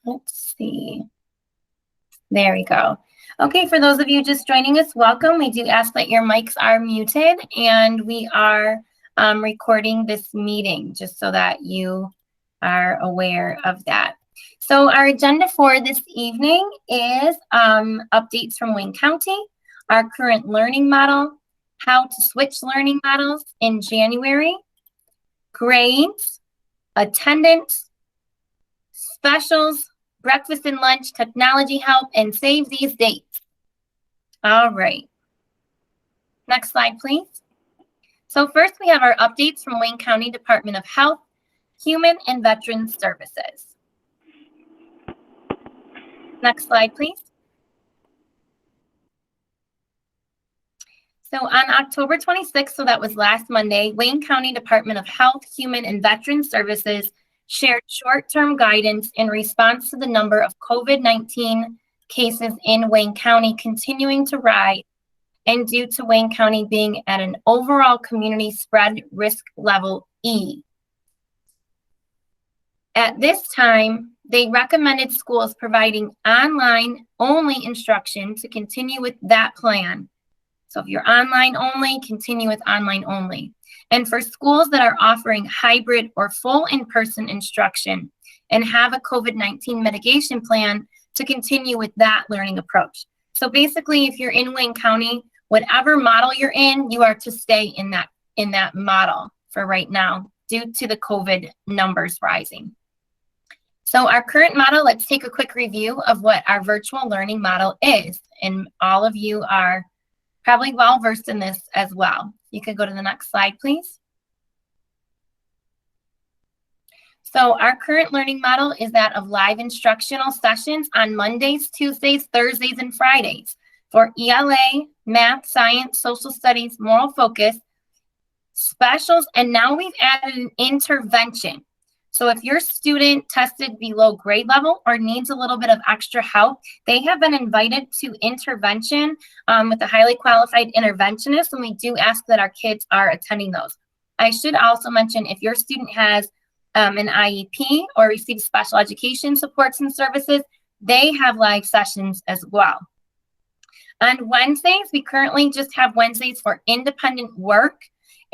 Let's see. There we go. Okay, for those of you just joining us, welcome. We do ask that your mics are muted, and we are recording this meeting just so that you are aware of that. So our agenda for this evening is updates from Wayne County, our current learning model, how to switch learning models in January, grades, attendance, specials, breakfast and lunch, technology help, and save these dates. All right. Next slide, please. So first we have our updates from Wayne County Department of Health, Human and Veterans Services. Next slide, please. So on October 26th, so that was last Monday, Wayne County Department of Health, Human and Veterans Services shared short-term guidance in response to the number of COVID-19 cases in Wayne County continuing to rise, and due to Wayne County being at an overall community spread risk level E. At this time, they recommended schools providing online-only instruction to continue with that plan. So if you're online only, continue with online only. And for schools that are offering hybrid or full in-person instruction and have a COVID-19 mitigation plan, to continue with that learning approach. So basically, if you're in Wayne County, whatever model you're in, you are to stay in that model for right now due to the COVID numbers rising. So our current model, let's take a quick review of what our virtual learning model is. And all of you are probably well versed in this as well. You could go to the next slide, please. So our current learning model is that of live instructional sessions on Mondays, Tuesdays, Thursdays, and Fridays for ELA, math, science, social studies, moral focus, specials, and now we've added an intervention. So if your student tested below grade level or needs a little bit of extra help, they have been invited to intervention with a highly qualified interventionist, and we do ask that our kids are attending those. I should also mention, if your student has an IEP or receives special education supports and services, they have live sessions as well. On Wednesdays, we currently just have Wednesdays for independent work,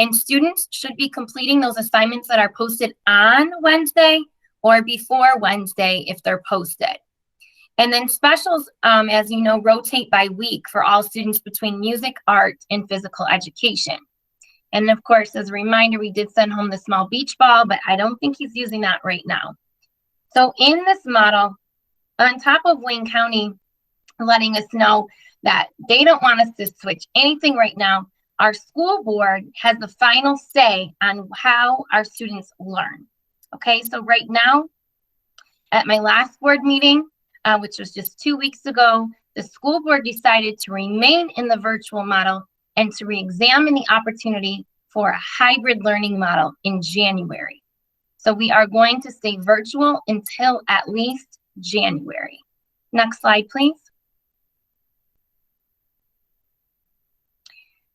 and students should be completing those assignments that are posted on Wednesday or before Wednesday if they're posted. And then specials, as you know, rotate by week for all students between music, art, and physical education. And of course, as a reminder, we did send home the small beach ball, but I don't think he's using that right now. So in this model, on top of Wayne County letting us know that they don't want us to switch anything right now, our school board has the final say on how our students learn. Okay, so right now, at my last board meeting, which was just 2 weeks ago, the school board decided to remain in the virtual model and to re-examine the opportunity for a hybrid learning model in January. So we are going to stay virtual until at least January. Next slide, please.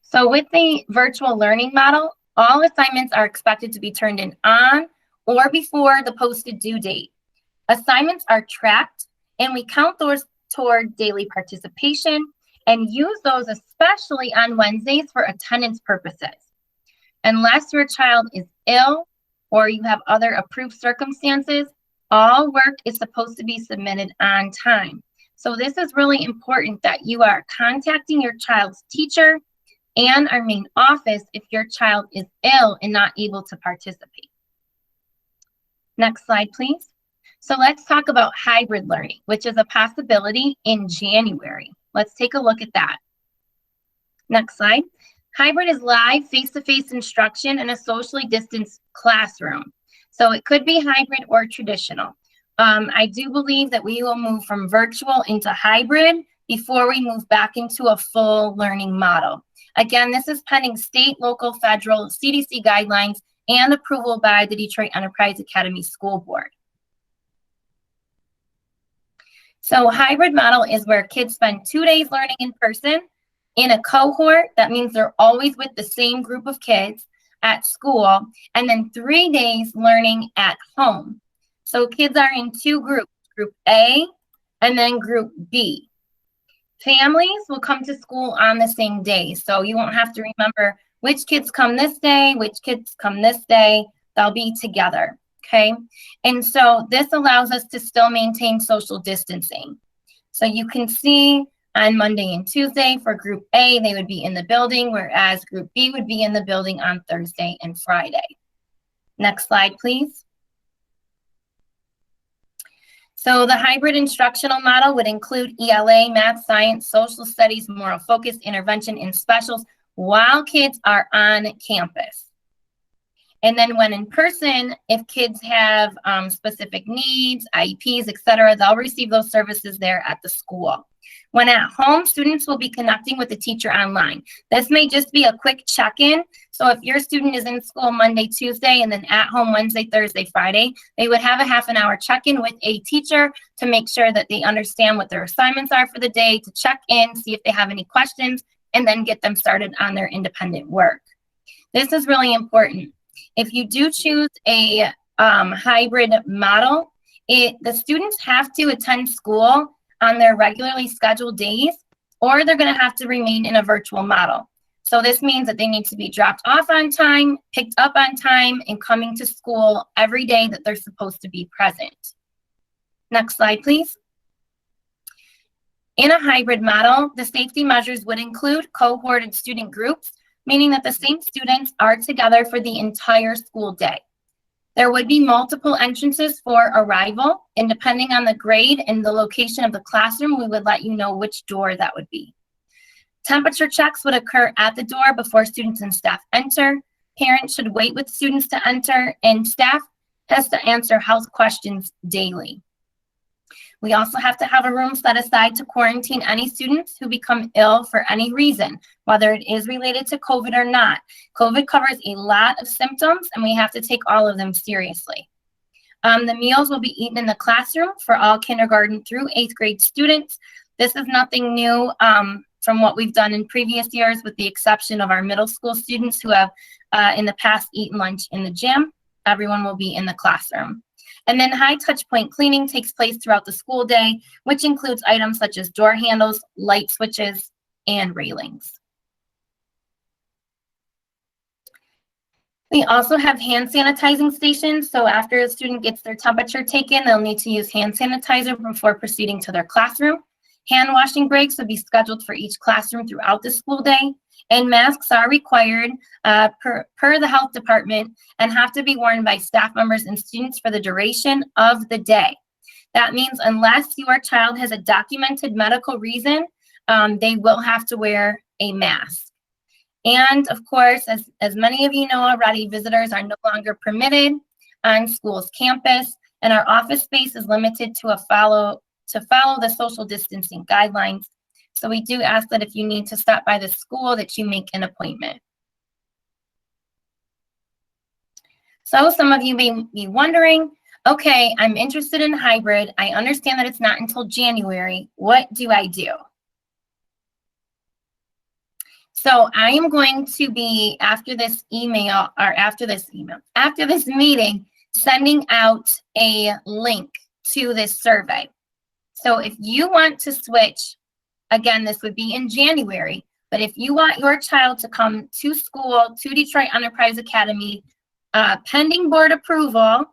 So with the virtual learning model, all assignments are expected to be turned in on or before the posted due date. Assignments are tracked, and we count those toward daily participation and use those especially on Wednesdays for attendance purposes. Unless your child is ill or you have other approved circumstances, all work is supposed to be submitted on time. So this is really important that you are contacting your child's teacher and our main office if your child is ill and not able to participate. Next slide, please. So let's talk about hybrid learning, which is a possibility in January. Let's take a look at that. Next slide. Hybrid is live face-to-face instruction in a socially distanced classroom. So it could be hybrid or traditional. I do believe that we will move from virtual into hybrid before we move back into a full learning model. Again, this is pending state, local, federal, CDC guidelines and approval by the Detroit Enterprise Academy School Board. So hybrid model is where kids spend 2 days learning in person in a cohort. That means they're always with the same group of kids at school, and then 3 days learning at home. So kids are in 2 groups. Group A, and then Group B. Families will come to school on the same day, so you won't have to remember which kids come this day, which kids come this day. They'll be together, okay? And so this allows us to still maintain social distancing. So you can see on Monday and Tuesday for Group A, they would be in the building, whereas Group B would be in the building on Thursday and Friday. Next slide, please. So the hybrid instructional model would include ELA, math, science, social studies, moral focus, intervention, and specials while kids are on campus. And then when in person, if kids have specific needs, IEPs, etc., they'll receive those services there at the school. When at home, students will be connecting with the teacher online. This may just be a quick check-in. So if your student is in school Monday, Tuesday, and then at home Wednesday, Thursday, Friday, they would have a half-an-hour check-in with a teacher to make sure that they understand what their assignments are for the day, to check in, see if they have any questions, and then get them started on their independent work. This is really important. If you do choose a hybrid model, the students have to attend school on their regularly scheduled days, or they're going to have to remain in a virtual model. So this means that they need to be dropped off on time, picked up on time, and coming to school every day that they're supposed to be present. Next slide, please. In a hybrid model, the safety measures would include cohorted student groups, meaning that the same students are together for the entire school day. There would be multiple entrances for arrival, and depending on the grade and the location of the classroom, we would let you know which door that would be. Temperature checks would occur at the door before students and staff enter. Parents should wait with students to enter, and staff has to answer health questions daily. We also have to have a room set aside to quarantine any students who become ill for any reason, whether it is related to COVID or not. COVID covers a lot of symptoms, and we have to take all of them seriously. The meals will be eaten in the classroom for all kindergarten through 8th grade students. This is nothing new from what we've done in previous years, with the exception of our middle school students who have in the past eaten lunch in the gym. Everyone will be in the classroom. And then high touch point cleaning takes place throughout the school day, which includes items such as door handles, light switches, and railings. We also have hand sanitizing stations. So after a student gets their temperature taken, they'll need to use hand sanitizer before proceeding to their classroom. Hand washing breaks will be scheduled for each classroom throughout the school day. And masks are required per the health department and have to be worn by staff members and students for the duration of the day. That means unless your child has a documented medical reason, they will have to wear a mask. And of course, as many of you know already, visitors are no longer permitted on school's campus, and our office space is limited to follow the social distancing guidelines. So we do ask that if you need to stop by the school, that you make an appointment. So some of you may be wondering, okay, I'm interested in hybrid. I understand that it's not until January. What do I do? So I am going to be, after this meeting, sending out a link to this survey. So if you want to switch, again, this would be in January, but if you want your child to come to school, to Detroit Enterprise Academy, pending board approval,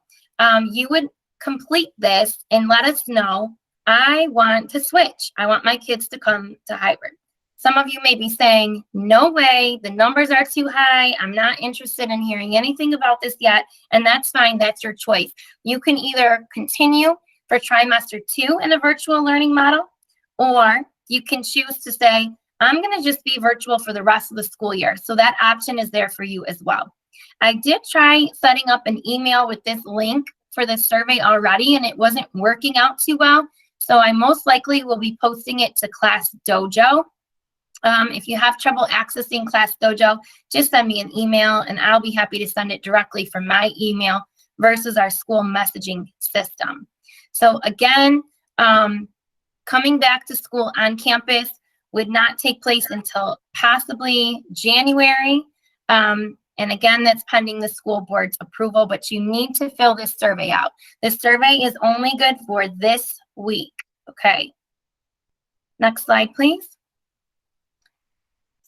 you would complete this and let us know, I want to switch. I want my kids to come to hybrid. Some of you may be saying, no way, the numbers are too high. I'm not interested in hearing anything about this yet. And that's fine, that's your choice. You can either continue for trimester 2 in a virtual learning model, or you can choose to say, I'm gonna just be virtual for the rest of the school year. So that option is there for you as well. I did try setting up an email with this link for this survey already, and it wasn't working out too well. So I most likely will be posting it to Class Dojo. If you have trouble accessing Class Dojo, just send me an email and I'll be happy to send it directly from my email versus our school messaging system. So again, coming back to school on campus would not take place until possibly January. And again, that's pending the school board's approval, but you need to fill this survey out. This survey is only good for this week, okay? Next slide, please.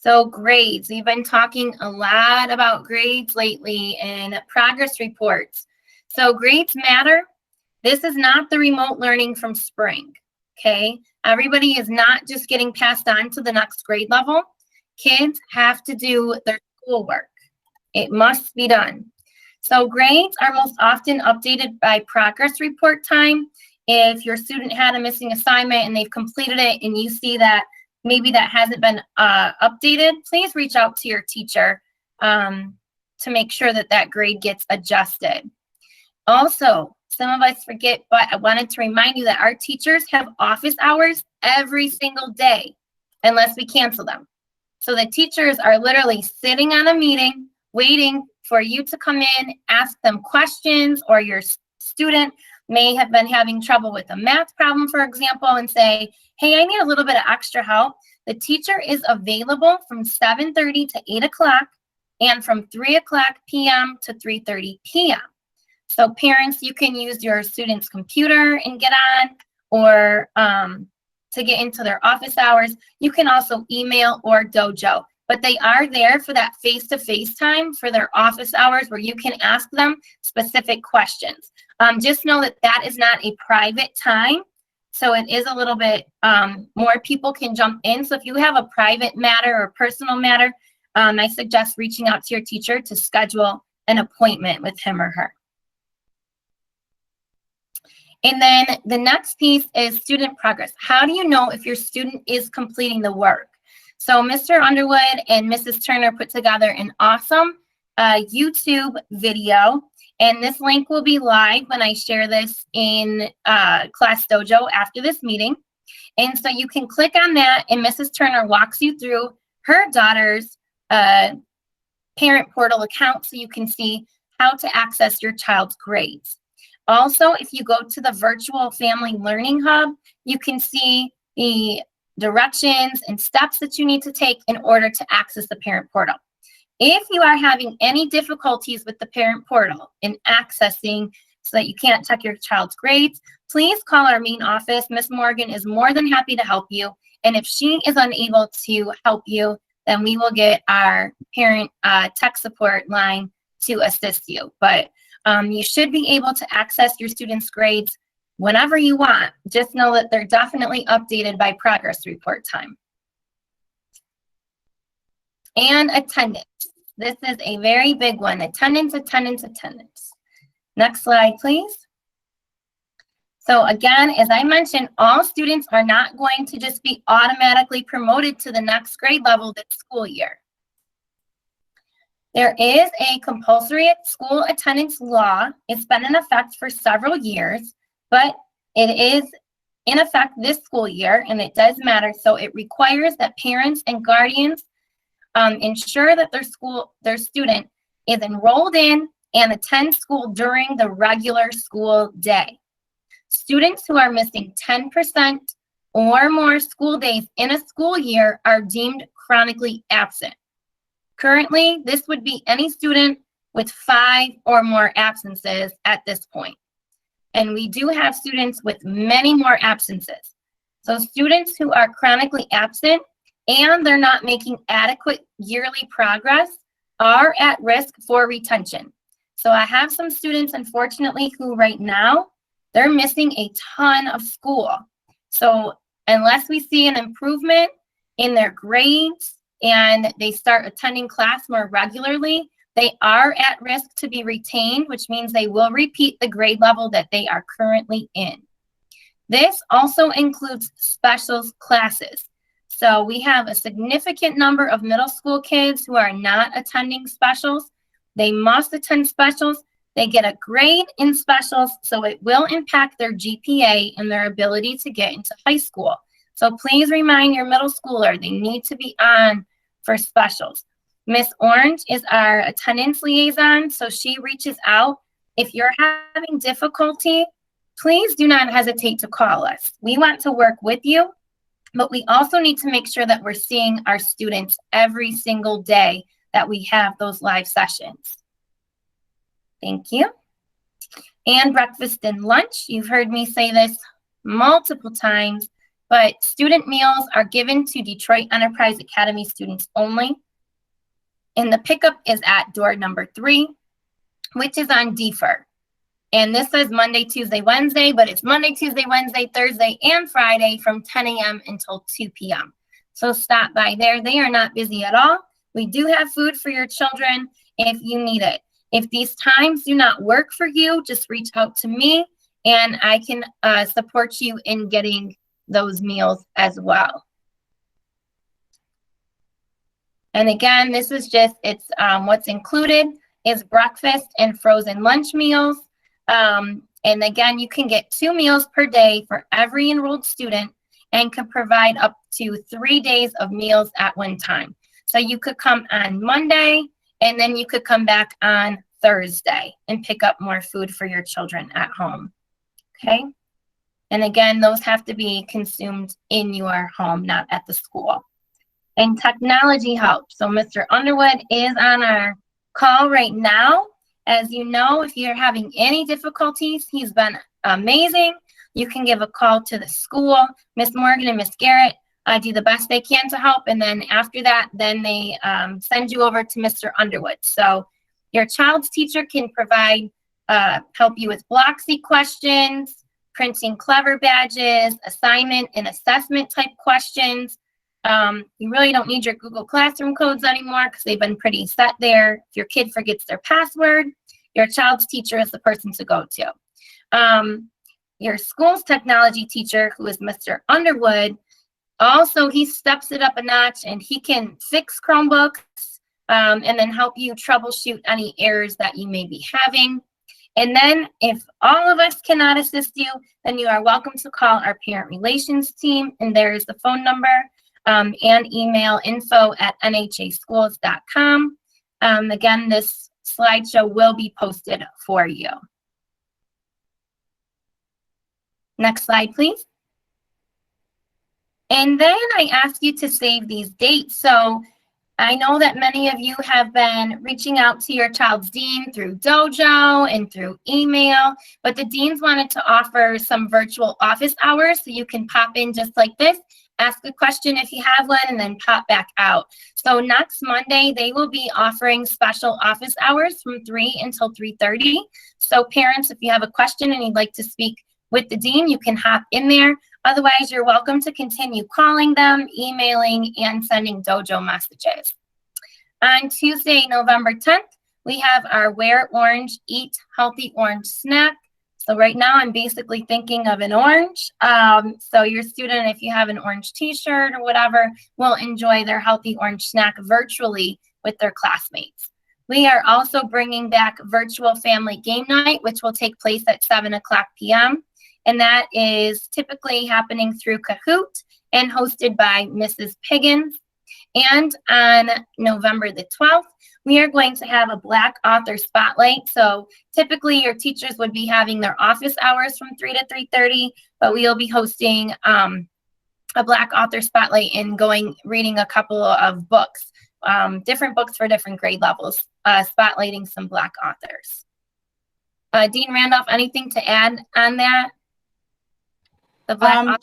So grades, we've been talking a lot about grades lately and progress reports. So grades matter. This is not the remote learning from spring, okay? Everybody is not just getting passed on to the next grade level. Kids have to do their schoolwork. It must be done. So grades are most often updated by progress report time. If your student had a missing assignment and they've completed it and you see that maybe that hasn't been updated, please reach out to your teacher to make sure that that grade gets adjusted. Also, some of us forget, but I wanted to remind you that our teachers have office hours every single day unless we cancel them. So the teachers are literally sitting on a meeting, waiting for you to come in, ask them questions, or your student may have been having trouble with a math problem, for example, and say, hey, I need a little bit of extra help. The teacher is available from 7:30 to 8 o'clock and from 3 o'clock p.m. to 3:30 p.m. So parents, you can use your student's computer and get on, or to get into their office hours. You can also email or dojo, but they are there for that face-to-face time for their office hours where you can ask them specific questions. Just know that that is not a private time. So it is a little bit more people can jump in. So if you have a private matter or personal matter, I suggest reaching out to your teacher to schedule an appointment with him or her. And then the next piece is student progress. How do you know if your student is completing the work? So Mr. Underwood and Mrs. Turner put together an awesome YouTube video, and this link will be live when I share this in Class Dojo after this meeting. And so you can click on that, and Mrs. Turner walks you through her daughter's parent portal account so you can see how to access your child's grades. Also, if you go to the virtual family learning hub, you can see the directions and steps that you need to take in order to access the parent portal. If you are having any difficulties with the parent portal in accessing so that you can't check your child's grades, please call our main office. Ms. Morgan is more than happy to help you. And if she is unable to help you, then we will get our parent tech support line to assist you. But you should be able to access your students' grades whenever you want. Just know that they're definitely updated by progress report time. And attendance. This is a very big one. Attendance, attendance, attendance. Next slide, please. So again, as I mentioned, all students are not going to just be automatically promoted to the next grade level this school year. There is a compulsory school attendance law. It's been in effect for several years, but it is in effect this school year, and it does matter. So it requires that parents and guardians ensure that their student is enrolled in and attend school during the regular school day. Students who are missing 10% or more school days in a school year are deemed chronically absent. Currently, this would be any student with 5 or more absences at this point. And we do have students with many more absences. So students who are chronically absent and they're not making adequate yearly progress are at risk for retention. So I have some students, unfortunately, who right now, they're missing a ton of school. So unless we see an improvement in their grades and they start attending class more regularly, they are at risk to be retained, which means they will repeat the grade level that they are currently in. This also includes specials classes. So we have a significant number of middle school kids who are not attending specials. They must attend specials. They get a grade in specials, so it will impact their GPA and their ability to get into high school. So please remind your middle schooler, they need to be on for specials. Miss Orange is our attendance liaison, so she reaches out. If you're having difficulty, please do not hesitate to call us. We want to work with you, but we also need to make sure that we're seeing our students every single day that we have those live sessions. Thank you. And breakfast and lunch. You've heard me say this multiple times, but student meals are given to Detroit Enterprise Academy students only. And the pickup is at door number 3, which is on Defer. And this says Monday, Tuesday, Wednesday, but it's Monday, Tuesday, Wednesday, Thursday, and Friday from 10 a.m. until 2 p.m. So stop by there. They are not busy at all. We do have food for your children if you need it. If these times do not work for you, just reach out to me and I can support you in getting those meals as well. And again, this is just, it's what's included is breakfast and frozen lunch meals. And again, you can get 2 meals per day for every enrolled student and can provide up to 3 days of meals at one time. So you could come on Monday and then you could come back on Thursday and pick up more food for your children at home. Okay. And again, those have to be consumed in your home, not at the school. And technology help. So Mr. Underwood is on our call right now. As you know, if you're having any difficulties, he's been amazing. You can give a call to the school. Miss Morgan and Miss Garrett do the best they can to help. And then after that, then they send you over to Mr. Underwood. So your child's teacher can provide, help you with Blocksy questions, printing clever badges, assignment and assessment type questions. You really don't need your Google Classroom codes anymore because they've been pretty set there. If your kid forgets their password, your child's teacher is the person to go to. Your school's technology teacher, who is Mr. Underwood, also he steps it up a notch and he can fix Chromebooks and then help you troubleshoot any errors that you may be having. And then if all of us cannot assist you, then you are welcome to call our parent relations team, and there is the phone number. And email info@nhaschools.com. Again, this slideshow will be posted for you. Next slide, please. And then I ask you to save these dates. So I know that many of you have been reaching out to your child's dean through Dojo and through email, but the deans wanted to offer some virtual office hours so you can pop in just like this, ask a question if you have one, and then pop back out. So next Monday, they will be offering special office hours from 3 until 3:30. So parents, if you have a question and you'd like to speak with the dean, you can hop in there. Otherwise, you're welcome to continue calling them, emailing, and sending Dojo messages. On Tuesday, November 10th, we have our Wear Orange, Eat Healthy Orange snack. So right now I'm basically thinking of an orange. So your student, if you have an orange t-shirt or whatever, will enjoy their healthy orange snack virtually with their classmates. We are also bringing back virtual family game night, which will take place at 7:00 p.m. And that is typically happening through Kahoot and hosted by Mrs. Piggins. And on November the 12th, we are going to have a Black Author Spotlight. So typically your teachers would be having their office hours from 3 to 3:30, but we'll be hosting a Black Author Spotlight and reading a couple of books, different books for different grade levels, spotlighting some Black authors. Dean Randolph, anything to add on that? The Black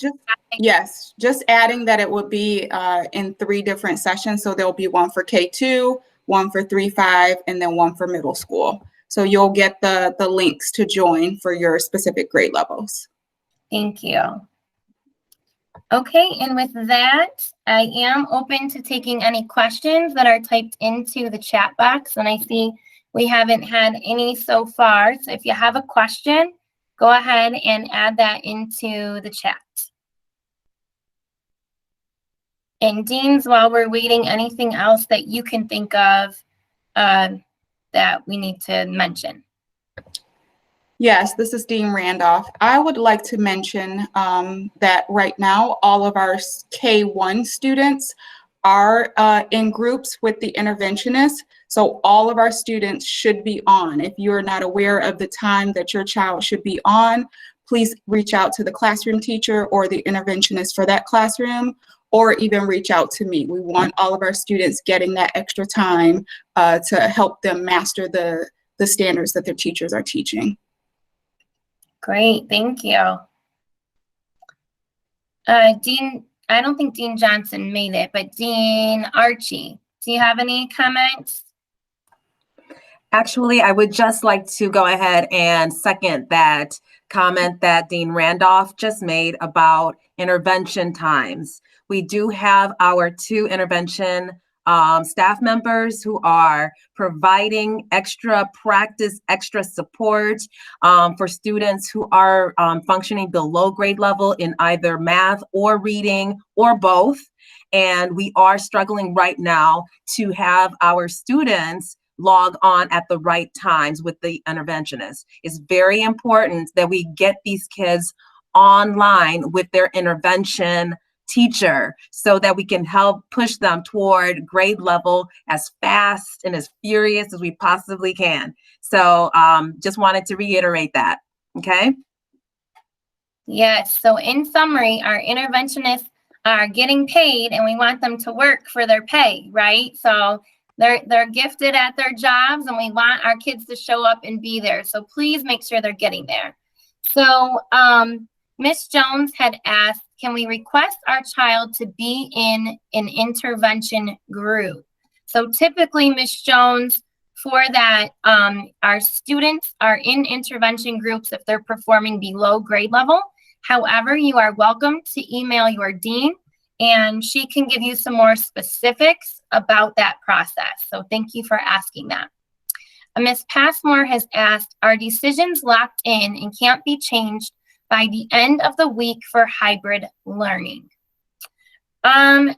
Yes, just adding that it would be in 3 different sessions. So there'll be one for K2, one for 3-5, and then one for middle school. So you'll get the links to join for your specific grade levels. Thank you. Okay, and with that, I am open to taking any questions that are typed into the chat box. And I see we haven't had any so far. So if you have a question, go ahead and add that into the chat. And Deans, while we're waiting, anything else that you can think of that we need to mention? Yes, this is Dean Randolph. I would like to mention that right now, all of our K1 students are in groups with the interventionist. So all of our students should be on. If you're not aware of the time that your child should be on, please reach out to the classroom teacher or the interventionist for that classroom, or even reach out to me. We want all of our students getting that extra time to help them master the standards that their teachers are teaching. Great, thank you. Dean, I don't think Dean Johnson made it, but Dean Archie, do you have any comments? Actually, I would just like to go ahead and second that comment that Dean Randolph just made about intervention times. We do have our 2 intervention staff members who are providing extra practice, extra support for students who are functioning below grade level in either math or reading or both. And we are struggling right now to have our students log on at the right times with the interventionist. It's very important that we get these kids online with their intervention teacher so that we can help push them toward grade level as fast and as furious as we possibly can. So just wanted to reiterate that, okay? Yes, so in summary, our interventionists are getting paid and we want them to work for their pay, right? So they're gifted at their jobs and we want our kids to show up and be there. So please make sure they're getting there. So Miss Jones had asked, can we request our child to be in an intervention group? So typically, Miss Jones, for that, our students are in intervention groups if they're performing below grade level. However, you are welcome to email your dean and she can give you some more specifics about that process. So thank you for asking that. Ms. Passmore has asked, are decisions locked in and can't be changed by the end of the week for hybrid learning?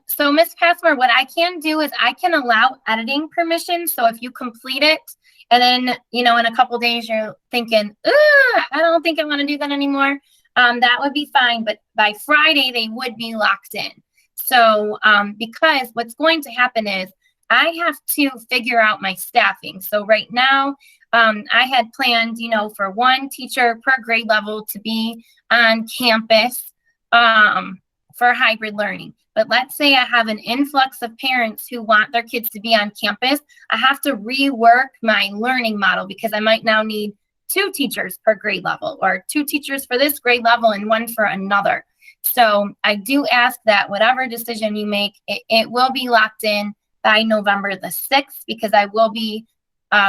So Ms. Passmore, what I can do is I can allow editing permission. So if you complete it and then, you know, in a couple days you're thinking, I don't think I want to do that anymore, that would be fine. But by Friday, they would be locked in. So because what's going to happen is I have to figure out my staffing. So right now, I had planned, you know, for 1 teacher per grade level to be on campus for hybrid learning. But let's say I have an influx of parents who want their kids to be on campus. I have to rework my learning model because I might now need 2 teachers per grade level or 2 teachers for this grade level and 1 for another. So I do ask that whatever decision you make, it will be locked in by November the 6th because I will be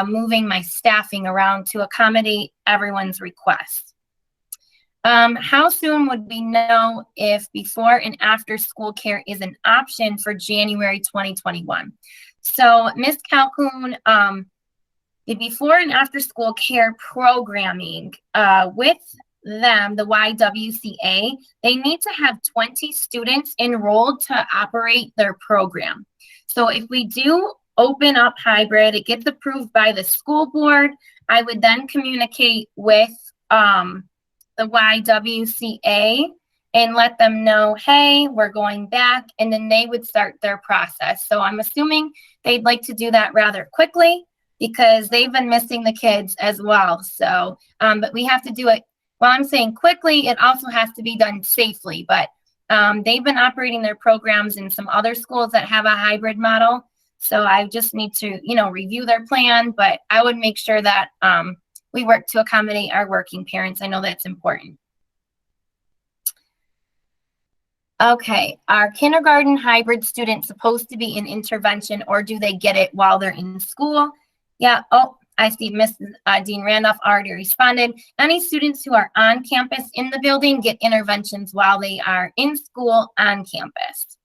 moving my staffing around to accommodate everyone's requests. How soon would we know if before and after school care is an option for January 2021? So Ms. Calhoun, the before and after school care programming with them, the YWCA, they need to have 20 students enrolled to operate their program. So if we do open up hybrid, it gets approved by the school board, I would then communicate with the YWCA and let them know, hey, we're going back, and then they would start their process. So I'm assuming they'd like to do that rather quickly because they've been missing the kids as well. So, but we have to do it, while I'm saying quickly, it also has to be done safely, but they've been operating their programs in some other schools that have a hybrid model. So I just need to, you know, review their plan, but I would make sure that we work to accommodate our working parents. I know that's important. Okay, are kindergarten hybrid students supposed to be in intervention or do they get it while they're in school? Yeah, oh, I see Mrs. Dean Randolph already responded. Any students who are on campus in the building get interventions while they are in school on campus.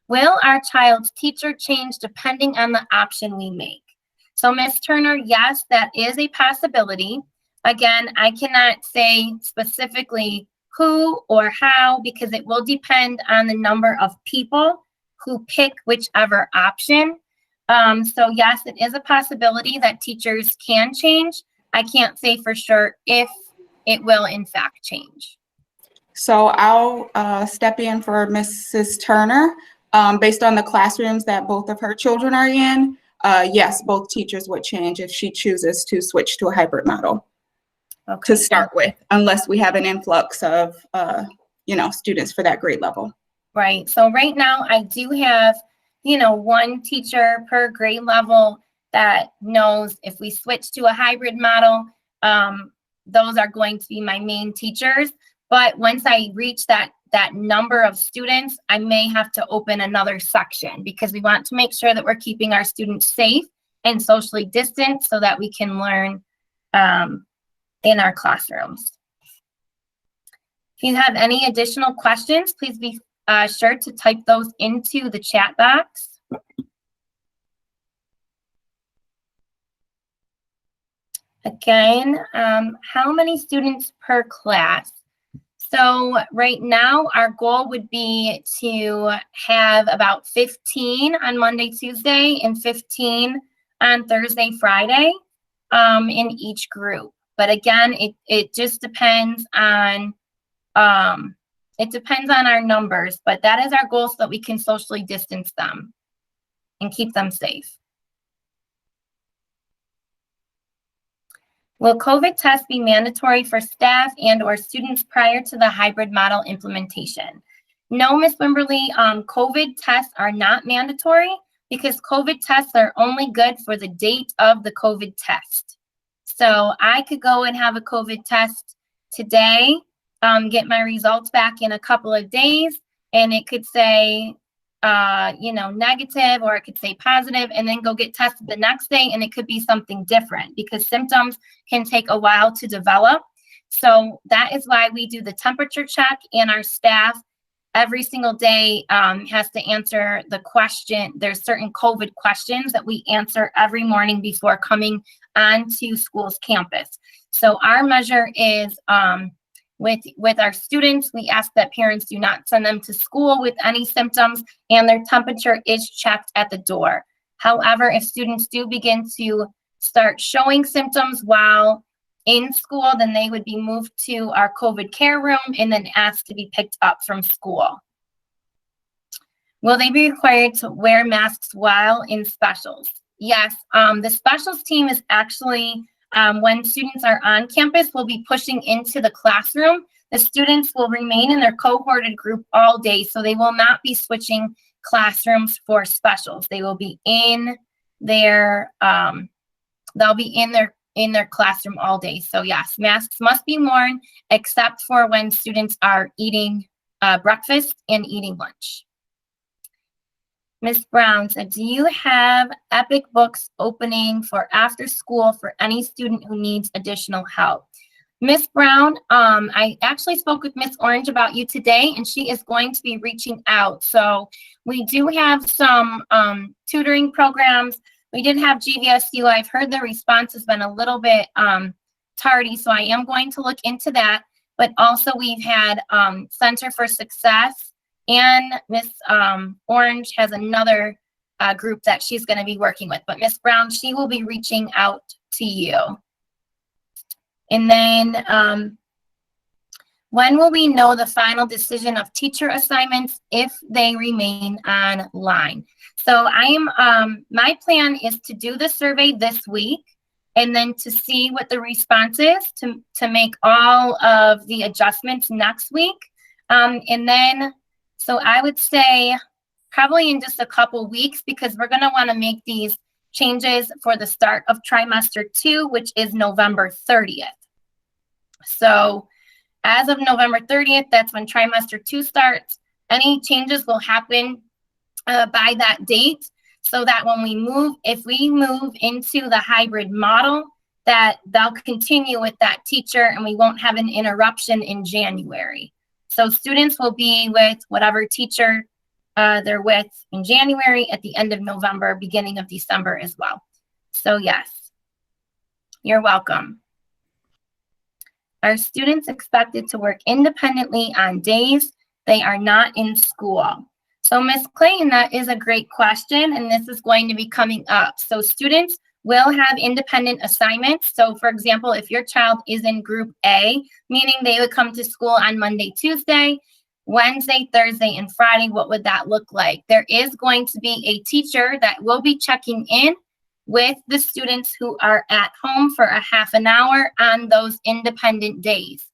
Will our child's teacher change depending on the option we make? So Ms. Turner, yes, that is a possibility. Again, I cannot say specifically who or how because it will depend on the number of people who pick whichever option. So yes, it is a possibility that teachers can change. I can't say for sure if it will in fact change. So I'll step in for Mrs. Turner. Based on the classrooms that both of her children are in, yes, both teachers would change if she chooses to switch to a hybrid model to start with, unless we have an influx of, you know, students for that grade level. Right. So right now I do have, one teacher per grade level that knows if we switch to a hybrid model, those are going to be my main teachers. But once I reach that number of students, I may have to open another section because we want to make sure that we're keeping our students safe and socially distant so that we can learn in our classrooms. If you have any additional questions, please be sure to type those into the chat box. Again, how many students per class? So right now, our goal would be to have about 15 on Monday, Tuesday, and 15 on Thursday, Friday in each group. But again, it just depends on our numbers, but that is our goal so that we can socially distance them and keep them safe. Will COVID tests be mandatory for staff and/or students prior to the hybrid model implementation? No, Ms. Wimberly, COVID tests are not mandatory because COVID tests are only good for the date of the COVID test. So I could go and have a COVID test today, get my results back in a couple of days, and it could say, negative, or it could say positive, and then go get tested the next day, and it could be something different because symptoms can take a while to develop. So that is why we do the temperature check, and our staff every single day has to answer the question. There's certain COVID questions that we answer every morning before coming onto school's campus. So our measure is with our students, we ask that parents do not send them to school with any symptoms, and their temperature is checked at the door. However, if students do begin to start showing symptoms while in school, then they would be moved to our COVID care room and then asked to be picked up from school. Will they be required to wear masks while in specials? Yes, the specials team is actually when students are on campus, we'll be pushing into the classroom. The students will remain in their cohorted group all day, so they will not be switching classrooms for specials. They will be in their in their classroom all day. So yes, masks must be worn except for when students are eating breakfast and eating lunch. Ms. Brown said, do you have Epic Books opening for after school for any student who needs additional help? Ms. Brown, I actually spoke with Ms. Orange about you today, and she is going to be reaching out. So we do have some tutoring programs. We did have GVSU. I've heard the response has been a little bit tardy, so I am going to look into that. But also we've had Center for Success, and Ms. Orange has another group that she's going to be working with. But Ms. Brown, she will be reaching out to you. And then when will we know the final decision of teacher assignments if they remain online? So my plan is to do the survey this week and then to see what the response is to make all of the adjustments next week. And then, so I would say probably in just a couple weeks, because we're going to want to make these changes for the start of trimester 2, which is November 30th. So as of November 30th, that's when trimester 2 starts. Any changes will happen by that date, so that when we move, if we move into the hybrid model, that they'll continue with that teacher and we won't have an interruption in January. So students will be with whatever teacher they're with in January, at the end of November, beginning of December as well. So yes, you're welcome. Are students expected to work independently on days they are not in school? So Ms. Clayton, that is a great question, and this is going to be coming up. So students will have independent assignments. So for example, if your child is in group A, meaning they would come to school on Monday, Tuesday, Wednesday, Thursday, and Friday, what would that look like? There is going to be a teacher that will be checking in with the students who are at home for a half an hour on those independent days.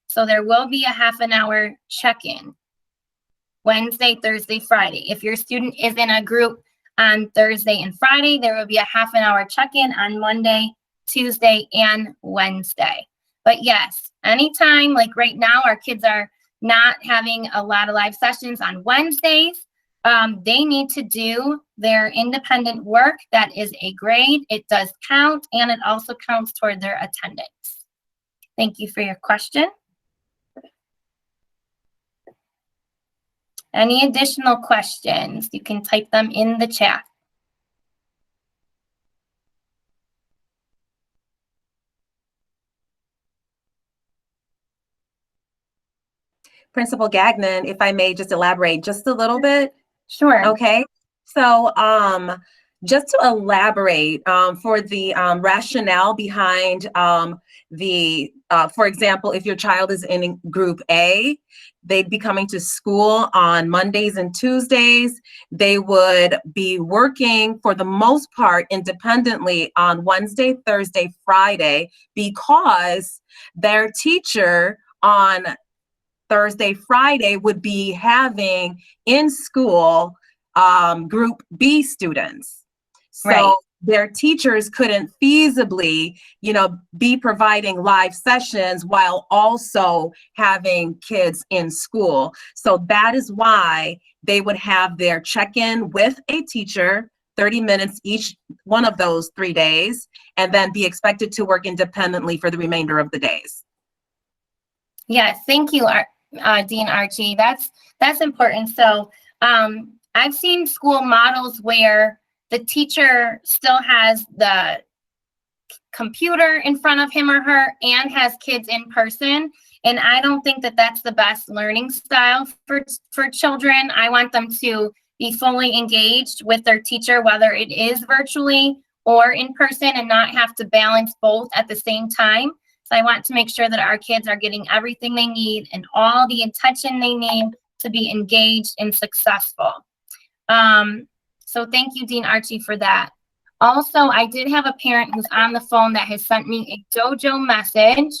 So there will be a half an hour check-in. Wednesday, Thursday, Friday. If your student is in a group on Thursday and Friday, there will be a half an hour check-in on Monday, Tuesday, and Wednesday. But yes, anytime, like right now, our kids are not having a lot of live sessions on Wednesdays. They need to do their independent work. That is a grade. It does count, and it also counts toward their attendance. Thank you for your question. Any additional questions? You can type them in the chat. Principal Gagnon, if I may just elaborate just a little bit. Sure. Okay. So just to elaborate for the rationale behind for example, if your child is in group A, they'd be coming to school on Mondays and Tuesdays. They would be working for the most part independently on Wednesday, Thursday, Friday, because their teacher on Thursday, Friday would be having in school group B students. So right. Their teachers couldn't feasibly, be providing live sessions while also having kids in school. So that is why they would have their check-in with a teacher, 30 minutes each one of those 3 days, and then be expected to work independently for the remainder of the days. Yes, thank you, Dean Archie. That's important. So I've seen school models where the teacher still has the computer in front of him or her and has kids in person. And I don't think that that's the best learning style for children. I want them to be fully engaged with their teacher, whether it is virtually or in person, and not have to balance both at the same time. So I want to make sure that our kids are getting everything they need and all the attention they need to be engaged and successful. So thank you, Dean Archie, for that. Also, I did have a parent who's on the phone that has sent me a dojo message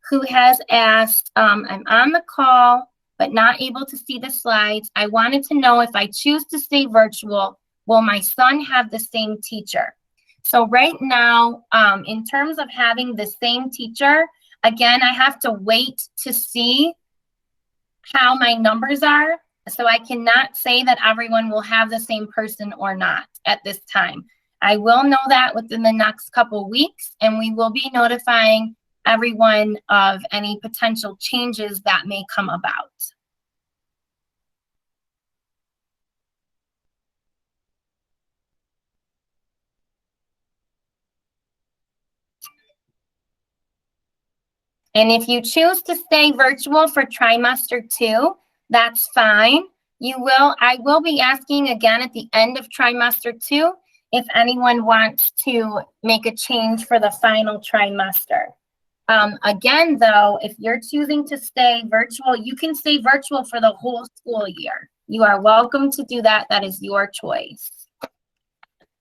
who has asked, I'm on the call, but not able to see the slides. I wanted to know if I choose to stay virtual, will my son have the same teacher? So right now, in terms of having the same teacher, again, I have to wait to see how my numbers are. So I cannot say that everyone will have the same person or not at this time. I will know that within the next couple weeks, and we will be notifying everyone of any potential changes that may come about. And if you choose to stay virtual for trimester 2, that's fine. I will be asking again at the end of trimester 2 if anyone wants to make a change for the final trimester. Again, though, if you're choosing to stay virtual, you can stay virtual for the whole school year. You are welcome to do that. That is your choice.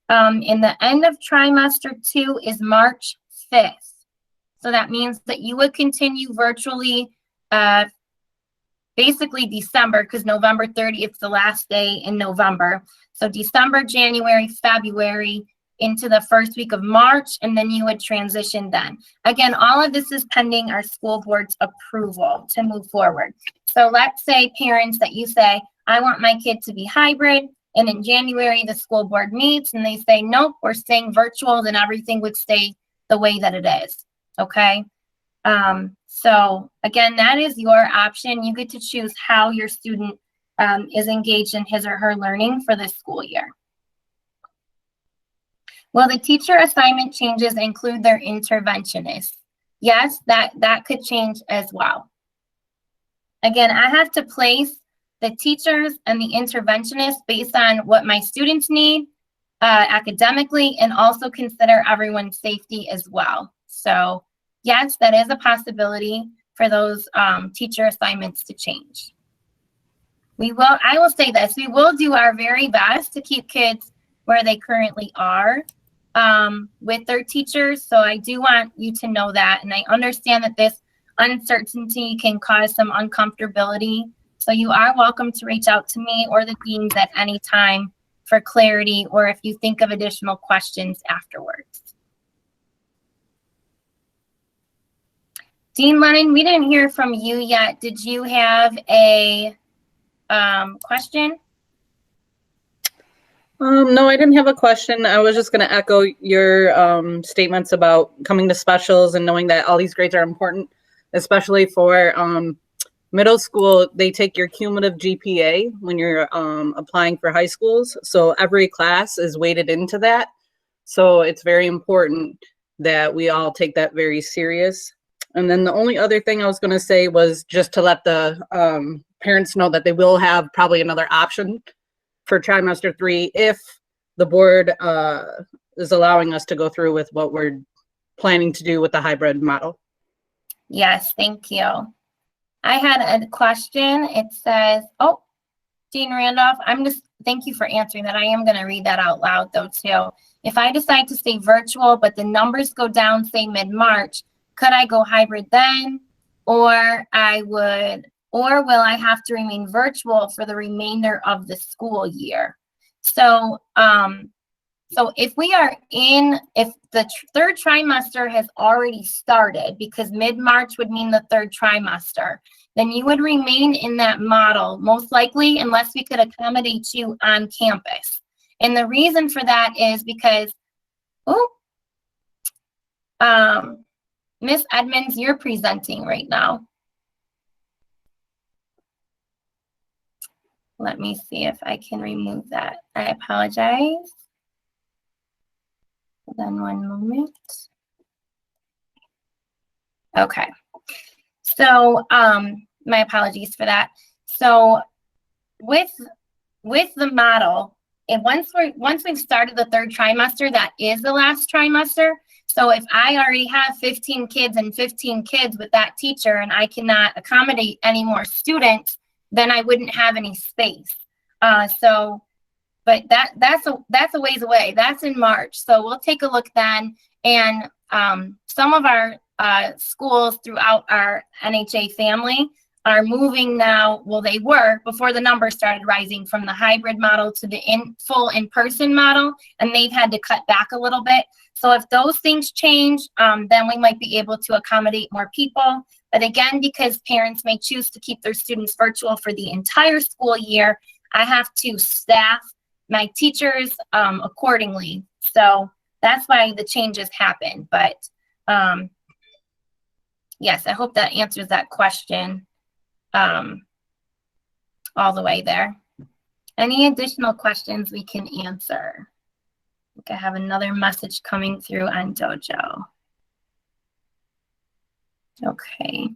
In the end of trimester 2 is March 5th. So that means that you would continue virtually basically December, because November 30th is the last day in November. So December, January, February, into the first week of March, and then you would transition then. Again, all of this is pending our school board's approval to move forward. So let's say parents that you say, I want my kid to be hybrid, and in January the school board meets and they say, nope, we're staying virtual, then everything would stay the way that it is. Okay. So again, that is your option. You get to choose how your student is engaged in his or her learning for this school year. Will the teacher assignment changes include their interventionist? Yes, that could change as well. Again, I have to place the teachers and the interventionists based on what my students need academically, and also consider everyone's safety as well. So yes, that is a possibility for those teacher assignments to change. I will say this, we will do our very best to keep kids where they currently are with their teachers. So I do want you to know that. And I understand that this uncertainty can cause some uncomfortability So you are welcome to reach out to me or the deans at any time for clarity, or if you think of additional questions afterwards. Dean Lennon, we didn't hear from you yet. Did you have a question? No, I didn't have a question. I was just going to echo your statements about coming to specials and knowing that all these grades are important, especially for middle school. They take your cumulative GPA when you're applying for high schools. So every class is weighted into that. So it's very important that we all take that very serious. And then the only other thing I was going to say was just to let the parents know that they will have probably another option for trimester 3 if the board is allowing us to go through with what we're planning to do with the hybrid model. Yes, thank you. I had a question. It says, oh, Dean Randolph, thank you for answering that. I am going to read that out loud though too. If I decide to stay virtual, but the numbers go down, say mid-March, could I go hybrid then? Or will I have to remain virtual for the remainder of the school year? So, if the third trimester has already started, because mid-March would mean the third trimester, then you would remain in that model, most likely, unless we could accommodate you on campus. And the reason for that is because, Miss Edmonds, you're presenting right now. Let me see if I can remove that. I apologize. Hold on one moment. Okay. So, my apologies for that. So, with the model, and once we've started the third trimester, that is the last trimester. So if I already have 15 kids and 15 kids with that teacher and I cannot accommodate any more students, then I wouldn't have any space. But that's a ways away. That's in March. So we'll take a look then. And some of our schools throughout our NHA family are moving now. Well, they were before the numbers started rising from the hybrid model to the full in-person model, and they've had to cut back a little bit. So if those things change, then we might be able to accommodate more people. But again, because parents may choose to keep their students virtual for the entire school year, I have to staff my teachers accordingly. So that's why the changes happen. But yes, I hope that answers that question all the way there. Any additional questions we can answer? I think I have another message coming through on Dojo. Okay.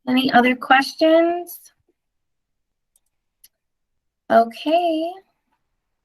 Any other questions? Okay.